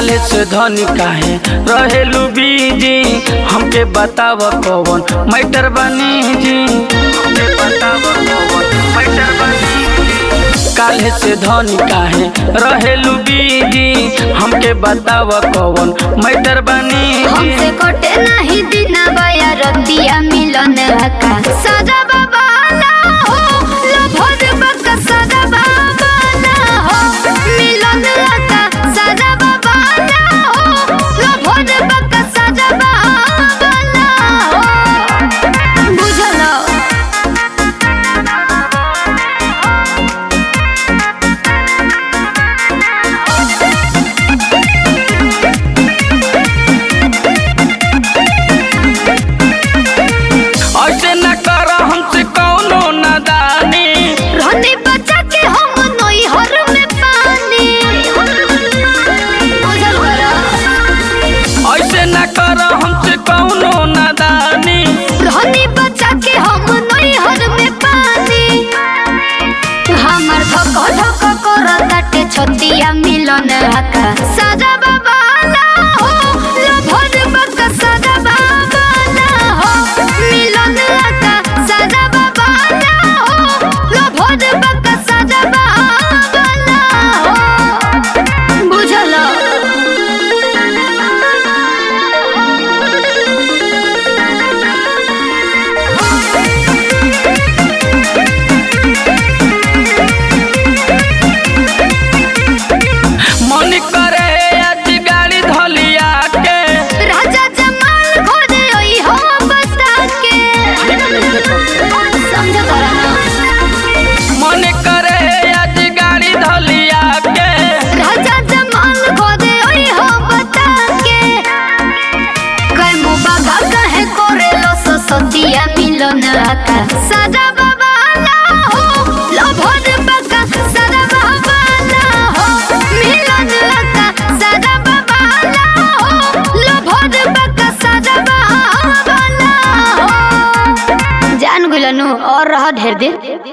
काले से धनी काहे रहेलू बीजी, हमके बताव कौन मैटर बनी जी, हमके बताव कौन मैटर बनी जी। काले से धनी काहे रहेलू बीजी, हमके बताव कौन मैटर बनी जी। हमसे कटे नहीं दिना बया रतिया मिलन हका सजा बाबा ना हो लभद बका सजा बाबा ना हो मिलन हका सजा बाबा ना हो लभद बका सजा बाबा ना हो बुझलो। ऐसे न कर हमसे कौनो नादानी, रहने बचा के हम नई हर में पानी बुझल करा। ऐसे न कर हमसे कौनो नादानी, रहने बचा के हम नई हर में पानी। हमर धक धक करताटे छतिया मिलन हका सजा बाबा ना हो लभद बका सजा बाबा ना हो मिलन हका सजा बाबा ना हो लभद बका सजा बाबा ना हो बुझलो। मन करे आज गाड़ी धलिया के, राजा जमाल खोदे ओई हो बता के समझ करा ना। मन करे आज गाड़ी धलिया के, राजा जमाल खोदे ओई हो बता के कई मुबागा कहे करे लो सतिया मिलन हका सजा बाबा ना हो लभद बका सजा बाबा ना हो मिलन हका सजा बाबा ना हो लभद बका सजा बाबा ना हो। जान गुलनु और रह ढेर दिन।